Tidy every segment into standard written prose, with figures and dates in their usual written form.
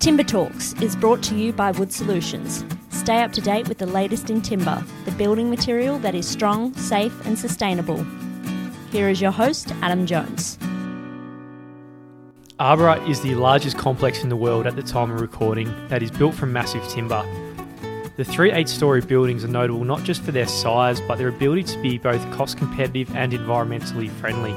Timber Talks is brought to you by Wood Solutions. Stay up to date with the latest in timber, the building material that is strong, safe and sustainable. Here is your host, Adam Jones. Arbora is the largest complex in the world at the time of recording that is built from massive timber. The 3 8-storey buildings are notable not just for their size, but their ability to be both cost competitive and environmentally friendly.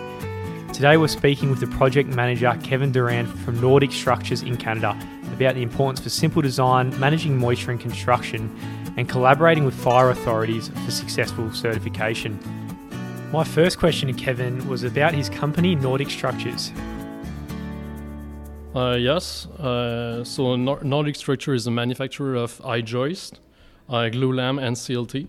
Today we're speaking with the project manager Keven Durand from Nordic Structures in Canada about the importance for simple design, managing moisture in construction, and collaborating with fire authorities for successful certification. My first question to Keven was about his company Nordic Structures. Yes, so Nordic Structure is a manufacturer of I-joist, glulam and CLT.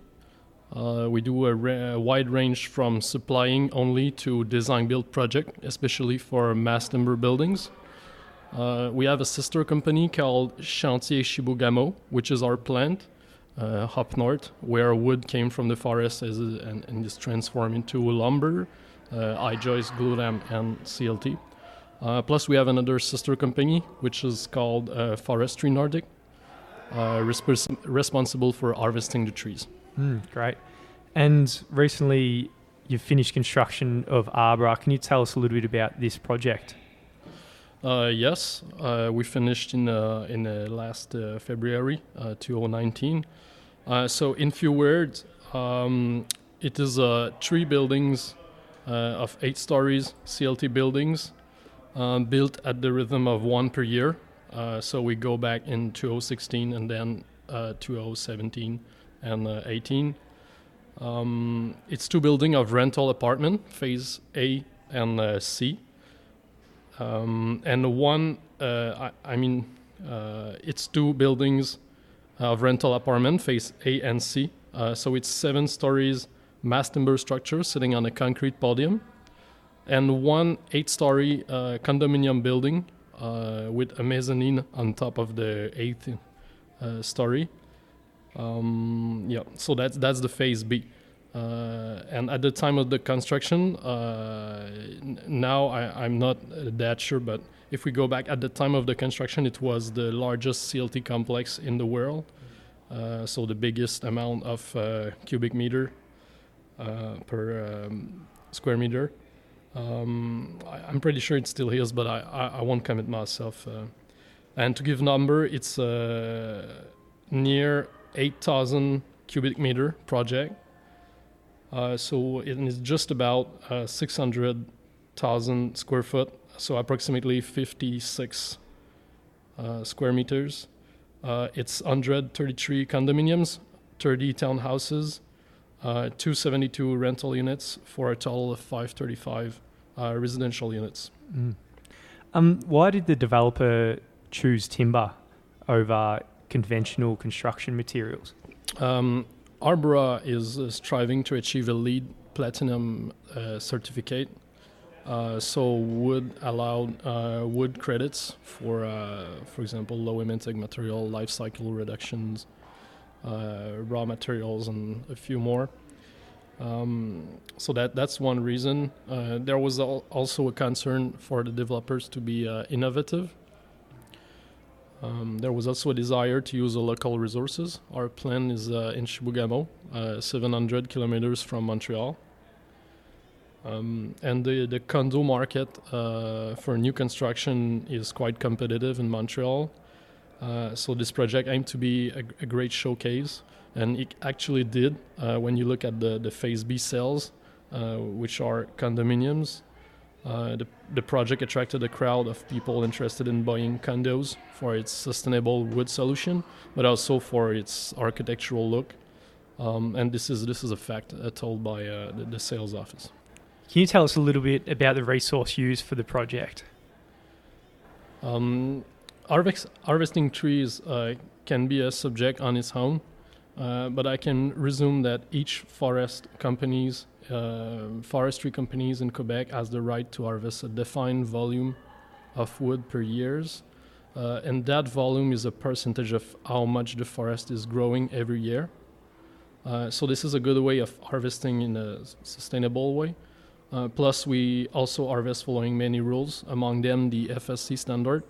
We do a wide range from supplying only to design-build project, especially for mass timber buildings. We have a sister company called Chantier Chibougamau, which is our plant up north, where wood came from the forest and is transformed into lumber, I-joist, glulam, and CLT. Plus, we have another sister company, which is called Forestry Nordic, responsible for harvesting the trees. Great. And recently you've finished construction of Arbora. Can you tell us a little bit about this project? Yes, we finished in last February 2019. So in few words, it is 3 buildings of 8 stories, CLT buildings, built at the rhythm of 1 per year. So we go back in 2016 and then 2017 and 18. It's 2 buildings of rental apartment, phase A and C. And one, it's 2 buildings of rental apartment, phase A and C. So it's 7 stories mass timber structure sitting on a concrete podium, and 1 8-story condominium building with a mezzanine on top of the 8th story. So that's the phase B. And at the time of the construction, now I'm not that sure, but if we go back at the time of the construction, it was the largest CLT complex in the world. So the biggest amount of cubic meter per square meter. I'm pretty sure it still is, but I won't commit myself. And to give number, it's near 8,000 cubic meter project. So it is just about 600,000 square foot, so approximately 56 square meters. It's 133 condominiums, 30 townhouses, 272 rental units for a total of 535 residential units. Why did the developer choose timber over conventional construction materials? Arbora is striving to achieve a LEED Platinum certificate. So wood allowed wood credits for example, low emitting material, life cycle reductions, raw materials, and a few more. So that's one reason. There was also a concern for the developers to be innovative. There was also a desire to use local resources. Our plan is in Chibougamau, 700 kilometers from Montreal. And the condo market for new construction is quite competitive in Montreal. So this project aimed to be a great showcase, and it actually did. When you look at the Phase B sales, which are condominiums, the project attracted a crowd of people interested in buying condos for its sustainable wood solution, but also for its architectural look. And this is a fact told by the sales office. Can you tell us a little bit about the resource used for the project? Harvesting trees can be a subject on its own, but I can resume that each forestry companies in Quebec has the right to harvest a defined volume of wood per year, and that volume is a percentage of how much the forest is growing every year. So this is a good way of harvesting in a sustainable way. Plus, we also harvest following many rules, among them the FSC standard.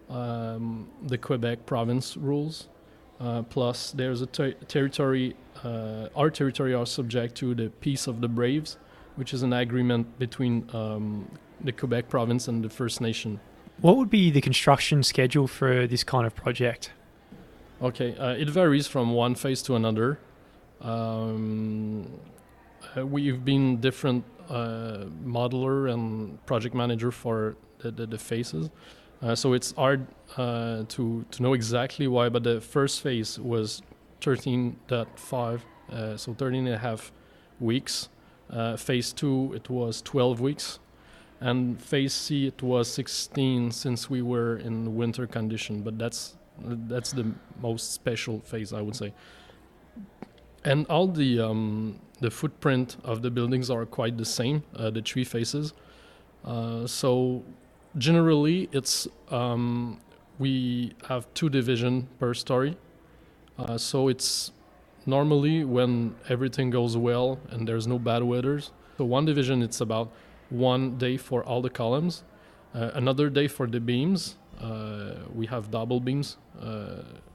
the Quebec province rules. Plus, there's a territory. Our territory are subject to the Peace of the Braves, which is an agreement between the Quebec province and the First Nation. What would be the construction schedule for this kind of project? Okay, it varies from one phase to another. We've been different modeler and project manager for the phases. So it's hard to know exactly why, but the first phase was 13.5, so 13 and a half weeks. Phase 2, it was 12 weeks. And phase C, it was 16 since we were in winter condition, but that's the most special phase, I would say. And all the footprint of the buildings are quite the same, the 3 phases. So generally, it's we have 2 divisions per story. So it's normally when everything goes well and there's no bad weathers. So one division, it's about 1 day for all the columns, another day for the beams. We have double beams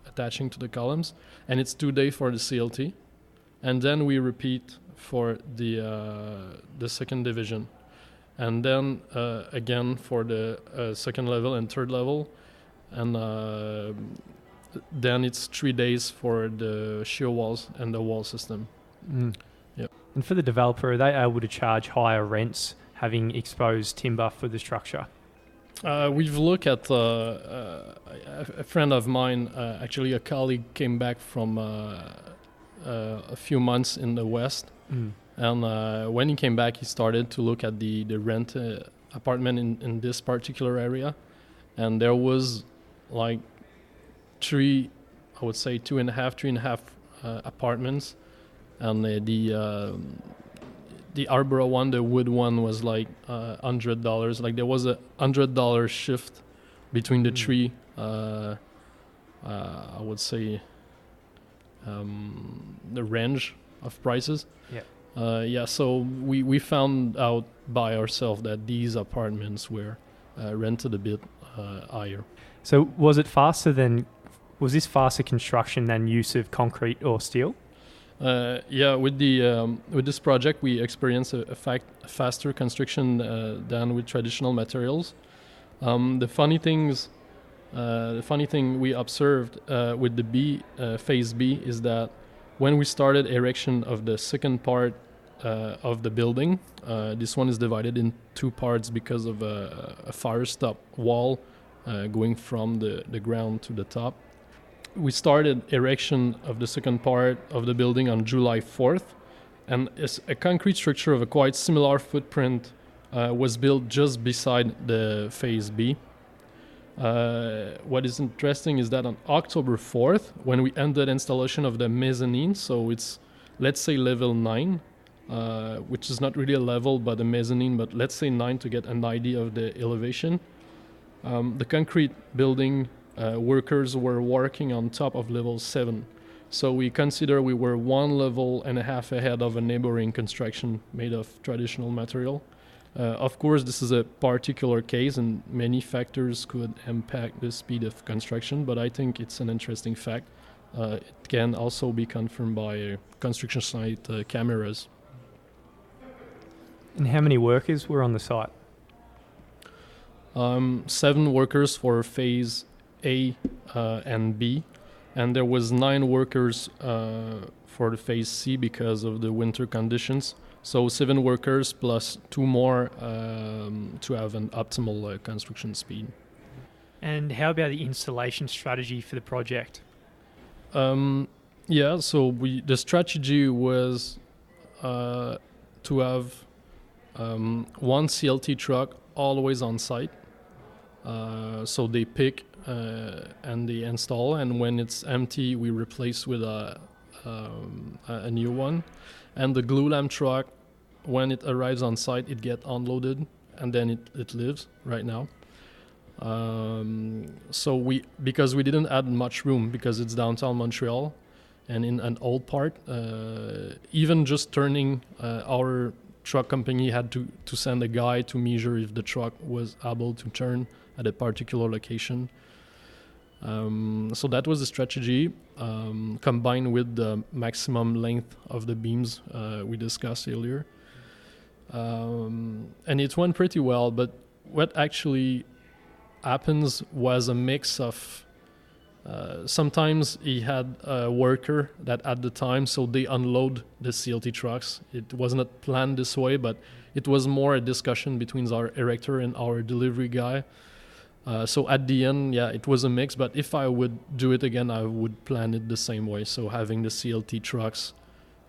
attaching to the columns, and it's 2 days for the CLT. And then we repeat for the second division. And then again for the second level and third level. And then it's 3 days for the shear walls and the wall system. Mm. Yep. And for the developer, are they able to charge higher rents having exposed timber for the structure? We've looked at a friend of mine, actually a colleague, came back from a few months in the West. Mm. And when he came back, he started to look at the rent apartment in this particular area. And there was like 3, I would say 3.5 apartments. And the Arbora one, the wood one, was like $100. Like there was a $100 shift between the 3. I would say the range of prices. Yeah. So we found out by ourselves that these apartments were rented a bit higher. So was this faster construction than use of concrete or steel? With this project, we experienced a faster construction than with traditional materials. The funny thing we observed with the phase B is that when we started erection of the second part of the building, this one is divided in 2 parts because of a fire stop wall going from the ground to the top. We started erection of the second part of the building on July 4th, and a concrete structure of a quite similar footprint was built just beside the phase B. What is interesting is that on October 4th, when we ended installation of the mezzanine, so it's, let's say, level 9, which is not really a level but a mezzanine, but let's say 9 to get an idea of the elevation. The concrete building workers were working on top of level 7. So we consider we were 1.5 levels ahead of a neighboring construction made of traditional material. Of course, this is a particular case and many factors could impact the speed of construction, but I think it's an interesting fact. It can also be confirmed by construction site cameras. And how many workers were on the site? 7 workers for phase A and B, and there was 9 workers for the phase C because of the winter conditions. So 7 workers plus 2 more to have an optimal construction speed. And how about the installation strategy for the project? So the strategy was to have one CLT truck always on site. So they pick and they install, and when it's empty, we replace with a new one. And the glue lamp truck, when it arrives on site, it gets unloaded, and then it lives right now. Because we didn't add much room because it's downtown Montreal, and in an old part, even just turning our truck company had to send a guy to measure if the truck was able to turn at a particular location. So that was the strategy, combined with the maximum length of the beams we discussed earlier. And it went pretty well, but what actually happens was a mix of sometimes he had a worker that at the time, so they unload the CLT trucks. It was not planned this way, but it was more a discussion between our erector and our delivery guy. So at the end, yeah, it was a mix, but if I would do it again, I would plan it the same way. So having the CLT trucks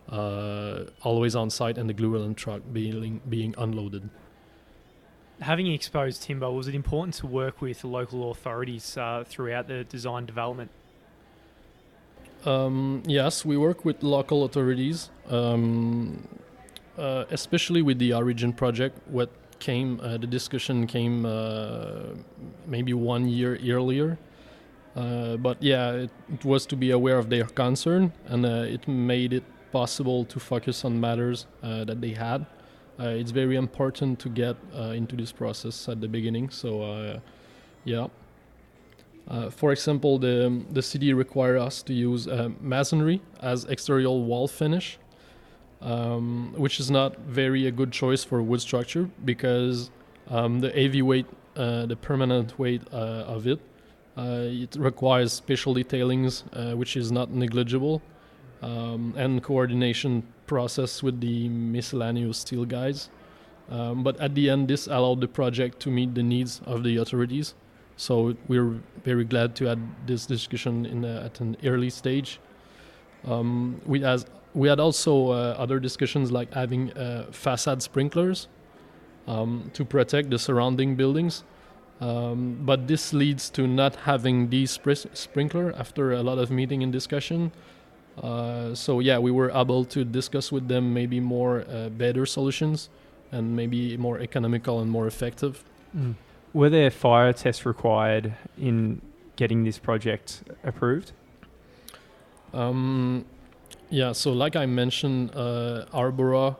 always on site and the glue truck being unloaded. Having exposed timber, was it important to work with local authorities throughout the design development? Yes, we work with local authorities, especially with the Origin project. The discussion came maybe 1 year earlier. But yeah, it was to be aware of their concern, and it made it possible to focus on matters that they had. It's very important to get into this process at the beginning. So, yeah. For example, the city required us to use masonry as exterior wall finish, which is not very a good choice for wood structure because the heavy weight, the permanent weight of it requires special detailings, which is not negligible, and coordination process with the miscellaneous steel guys. But at the end, this allowed the project to meet the needs of the authorities. So we're very glad to have this discussion at an early stage. We had also other discussions like having facade sprinklers to protect the surrounding buildings. But this leads to not having these sprinkler after a lot of meeting and discussion. So yeah, we were able to discuss with them maybe more better solutions and maybe more economical and more effective. Mm. Were there fire tests required in getting this project approved? Yeah, so like I mentioned, Arbora,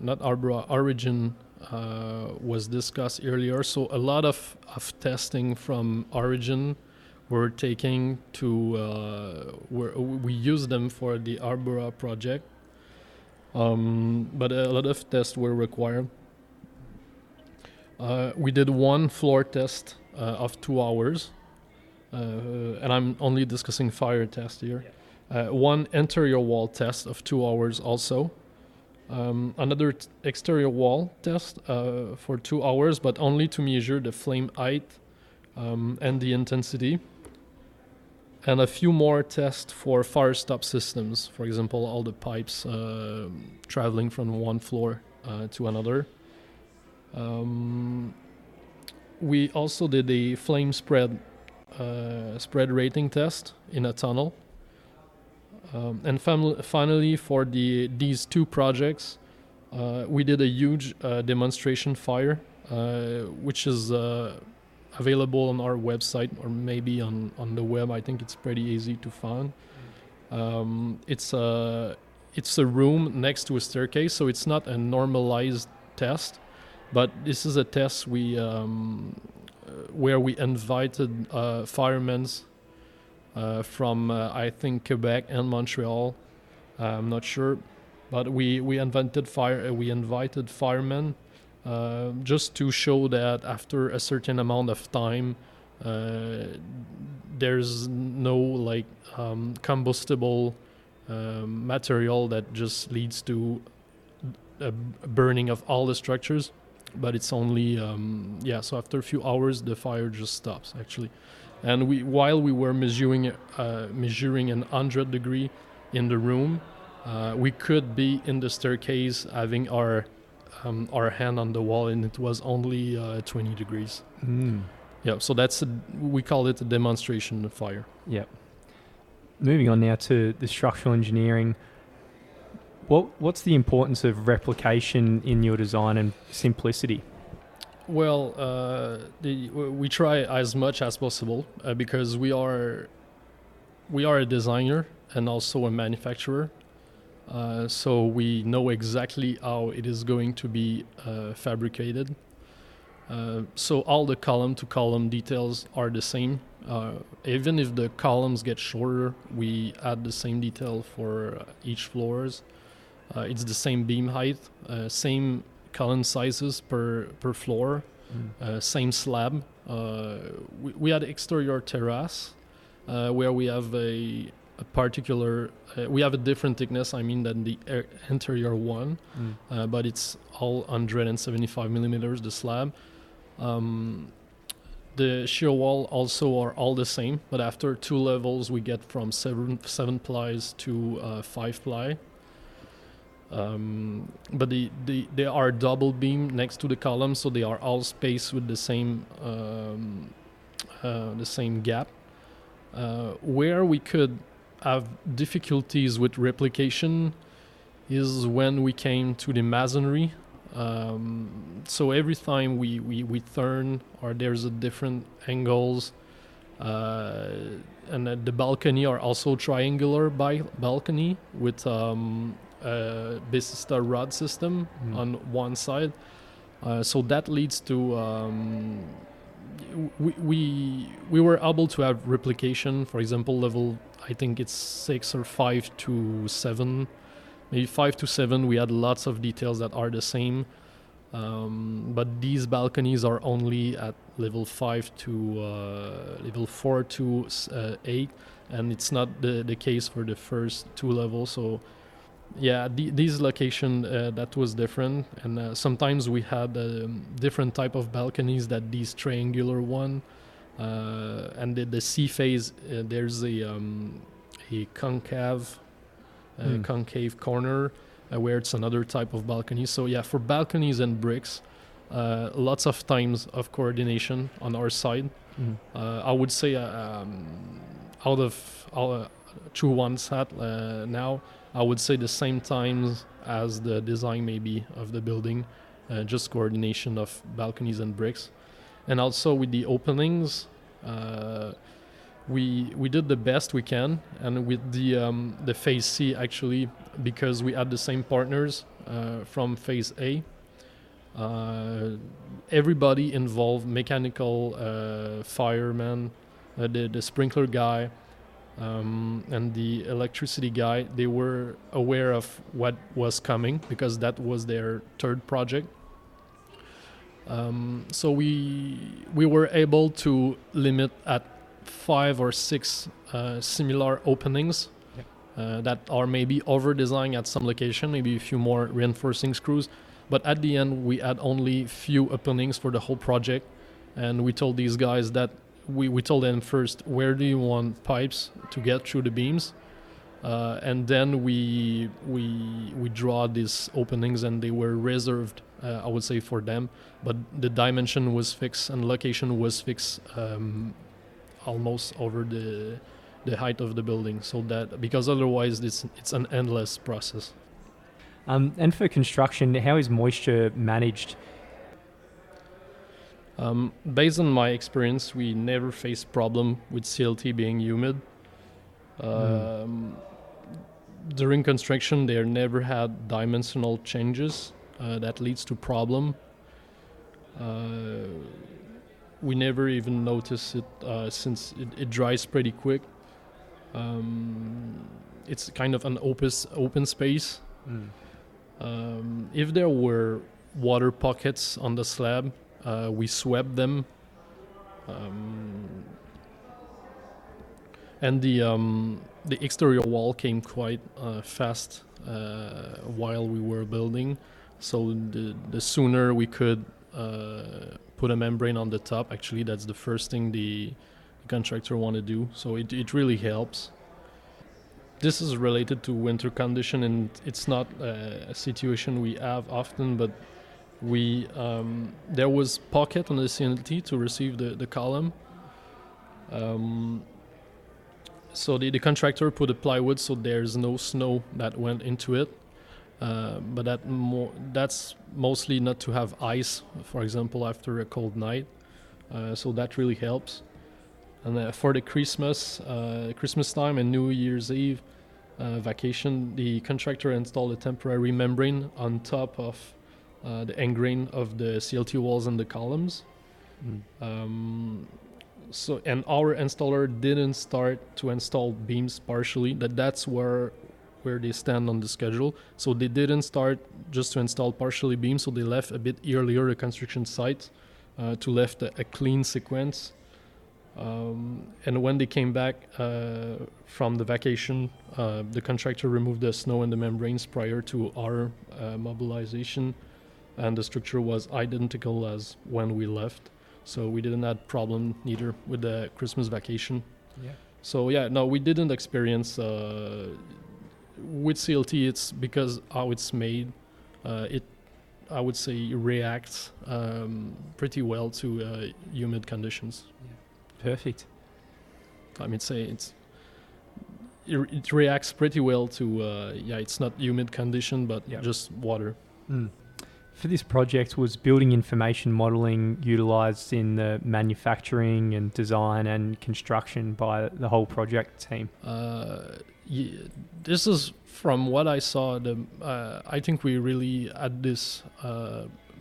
not Arbora, Origin was discussed earlier. So a lot of testing from Origin we're taking to, we use them for the Arbora project. But a lot of tests were required. We did one floor test of 2 hours, and I'm only discussing fire test here. One interior wall test of 2 hours also. Another exterior wall test for 2 hours, but only to measure the flame height and the intensity. And a few more tests for fire stop systems, for example, all the pipes traveling from one floor to another. We also did a flame spread rating test in a tunnel. And finally, for these two projects, we did a huge demonstration fire, which is available on our website or maybe on the web. I think it's pretty easy to find. It's a room next to a staircase, so it's not a normalized test, but this is a test where we invited firemen from I think Quebec and Montreal. I'm not sure, but we invited firemen just to show that after a certain amount of time, there's no combustible material that just leads to a burning of all the structures, but it's only so after a few hours the fire just stops actually. And while we were measuring 100 degree in the room, we could be in the staircase having our hand on the wall, and it was only 20 degrees. Yeah, so we call it a demonstration fire. Yeah. Moving on now to the structural engineering. What's the importance of replication in your design and simplicity? Well, we try as much as possible because we are a designer and also a manufacturer. So we know exactly how it is going to be fabricated. So all the column-to-column details are the same Even if the columns get shorter, we add the same detail for each floors. It's the same beam height, same column sizes per floor, same slab. We had exterior terrace where we have a particular, we have a different thickness, than the interior one, but it's all 175 millimeters, the slab. The shear wall also are all the same, but after 2 levels we get from 7 plies to 5 ply. But they are double beam next to the columns, so they are all spaced with the same gap. Where we could have difficulties with replication is when we came to the masonry. So every time we turn, or there's a different angles, and the balcony are also triangular balcony with Bicista rod system on one side. So that leads to we were able to have replication. For example, level, I think it's 6 or 5 to 7. Maybe 5 to 7, we had lots of details that are the same. But these balconies are only at level 5 to level 4 to 8, and it's not the case for the first 2 levels. So yeah, these location that was different, and sometimes we had different type of balconies that these triangular one, and the C phase there's a concave corner where it's another type of balcony. So yeah, for balconies and bricks, lots of times of coordination on our side. I would say out of through one set now, I would say the same times as the design maybe of the building, just coordination of balconies and bricks. And also with the openings, we did the best we can, and with the phase C, actually, because we had the same partners from phase A, everybody involved, mechanical, fireman, the sprinkler guy, and the electricity guy, they were aware of what was coming because that was their third project. So we were able to limit at 5 or 6 similar openings that are maybe over-designed at some location, maybe a few more reinforcing screws. But at the end, we had only few openings for the whole project. And we told these guys that we told them first, where do you want pipes to get through the beams? And then we draw these openings, and they were reserved, I would say, for them. But the dimension was fixed and location was fixed almost over the height of the building. So that, because otherwise it's an endless process. And for construction, how is moisture managed? Based on my experience, we never faced problem with CLT being humid. During construction, they never had dimensional changes that leads to problem. We never even notice it since it dries pretty quick. It's kind of an open space. If there were water pockets on the slab, we swept them, and the exterior wall came quite fast while we were building. So the sooner we could put a membrane on the top, actually that's the first thing the contractor want to do. So it really helps. This is related to winter condition, and it's not a situation we have often, but there was pocket on the CLT to receive the column. So the contractor put a plywood, so there's no snow that went into it. But that's mostly not to have ice, for example, after a cold night. So that really helps. And for the Christmas time and New Year's Eve vacation, the contractor installed a temporary membrane on top of the end grain of the CLT walls and the columns. So and our installer didn't start to install beams partially. That's where they stand on the schedule. So they didn't start just to install partially beams. So they left a bit earlier the construction site to left a clean sequence. And when they came back from the vacation, the contractor removed the snow and the membranes prior to our mobilization, and the structure was identical as when we left. So we didn't have problem neither with the Christmas vacation. Yeah. So yeah, no, we didn't experience with CLT. It's because how it's made. It, I would say, reacts pretty well to humid conditions. Yeah. Perfect. I mean, it reacts pretty well to it's not humid condition, but just water. Mm. For this project, was building information modelling utilised in the manufacturing and design and construction by the whole project team? This is from what I saw. I think we really had this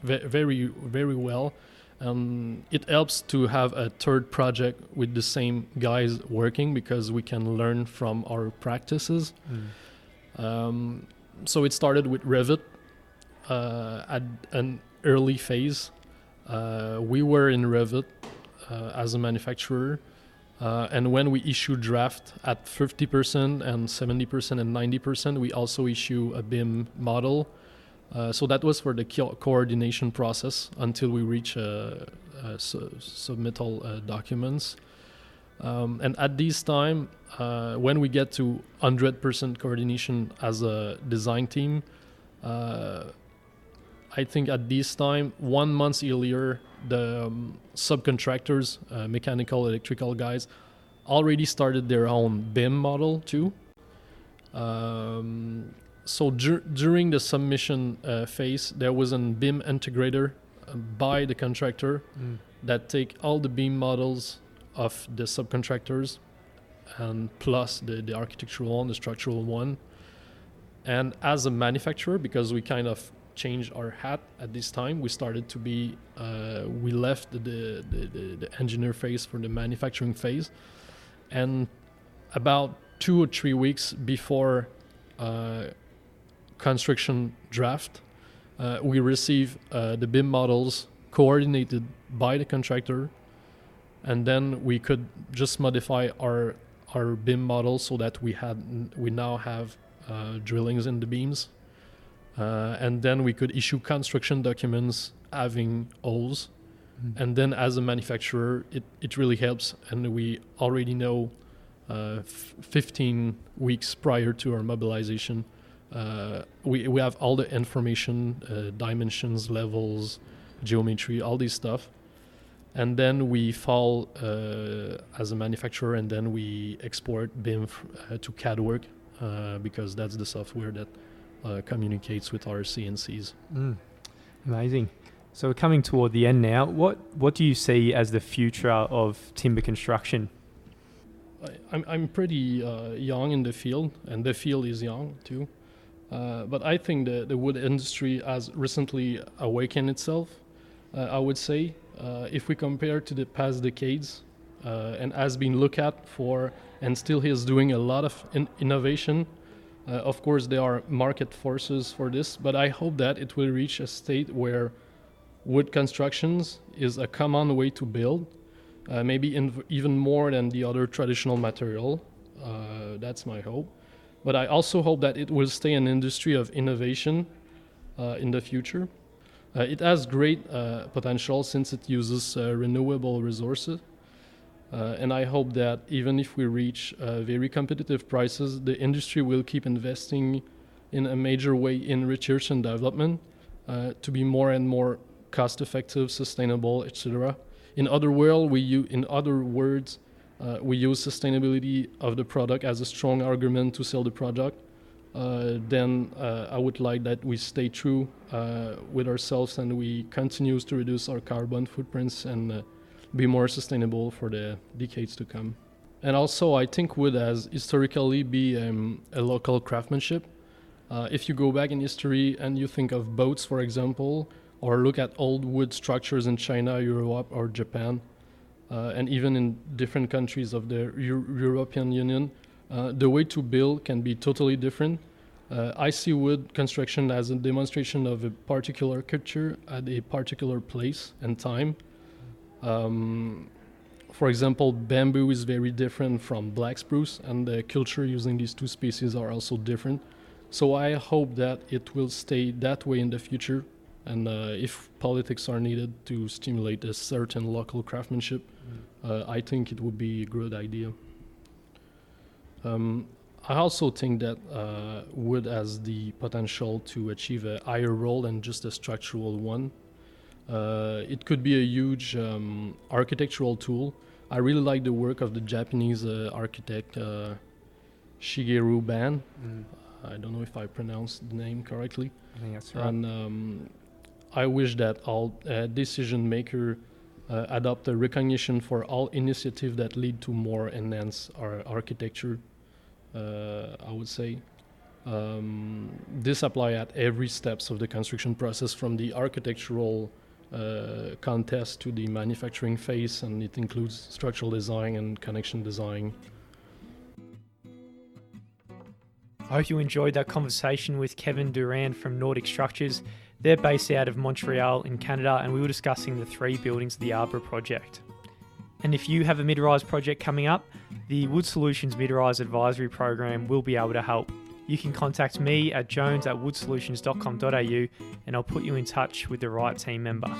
very, very well. It helps to have a third project with the same guys working because we can learn from our practices. So it started with Revit. At an early phase, we were in Revit as a manufacturer, and when we issue draft at 50% and 70% and 90%, we also issue a BIM model. So that was for the coordination process until we reach submittal documents. And at this time, when we get to 100% coordination as a design team, I think at this time, 1 month earlier, the subcontractors, mechanical, electrical guys, already started their own BIM model too. So during the submission phase, there was a BIM integrator by the contractor that take all the BIM models of the subcontractors and plus the architectural one, the structural one. And as a manufacturer, because we kind of changed our hat at this time, we started to be we left the engineer phase for the manufacturing phase, and about 2 or 3 weeks before construction draft, we received the BIM models coordinated by the contractor, and then we could just modify our BIM model so that we now have drillings in the beams. And then we could issue construction documents having holes. And then as a manufacturer, it really helps. And we already know 15 weeks prior to our mobilization, we have all the information, dimensions, levels, geometry, all this stuff. And then we fall as a manufacturer, and then we export BIM to CAD work because that's the software that communicates with our CNCs. Amazing. So we're coming toward the end now. What do you see as the future of timber construction? I'm pretty young in the field, and the field is young too. But I think the wood industry has recently awakened itself, I would say. If we compare to the past decades, and has been looked at for, and still is doing a lot of innovation. Of course, there are market forces for this, but I hope that it will reach a state where wood constructions is a common way to build, maybe even more than the other traditional material. That's my hope. But I also hope that it will stay an industry of innovation in the future. It has great potential since it uses renewable resources. And I hope that even if we reach very competitive prices, the industry will keep investing in a major way in research and development to be more and more cost-effective, sustainable, etc. In other words, we use sustainability of the product as a strong argument to sell the product. Then I would like that we stay true with ourselves and we continue to reduce our carbon footprints and be more sustainable for the decades to come. And also, I think wood has historically been a local craftsmanship. If you go back in history and you think of boats, for example, or look at old wood structures in China, Europe, or Japan, and even in different countries of the European Union, the way to build can be totally different. I see wood construction as a demonstration of a particular culture at a particular place and time. For example, bamboo is very different from black spruce, and the culture using these two species are also different. So I hope that it will stay that way in the future, and if politics are needed to stimulate a certain local craftsmanship, I think it would be a good idea. I also think that wood has the potential to achieve a higher role than just a structural one. It could be a huge architectural tool. I really like the work of the Japanese architect Shigeru Ban. I don't know if I pronounced the name correctly. I think that's right. And I wish that all decision makers adopt a recognition for all initiatives that lead to more enhanced architecture. I would say this apply at every steps of the construction process, from the architectural contest to the manufacturing phase, and it includes structural design and connection design. I hope you enjoyed that conversation with Keven Durand from Nordic Structures. They're based out of Montreal in Canada, and we were discussing the 3 buildings of the Arbora project. And if you have a mid-rise project coming up, the Wood Solutions Mid-Rise Advisory Program will be able to help. You can contact me at jones@woodsolutions.com.au, and I'll put you in touch with the right team member.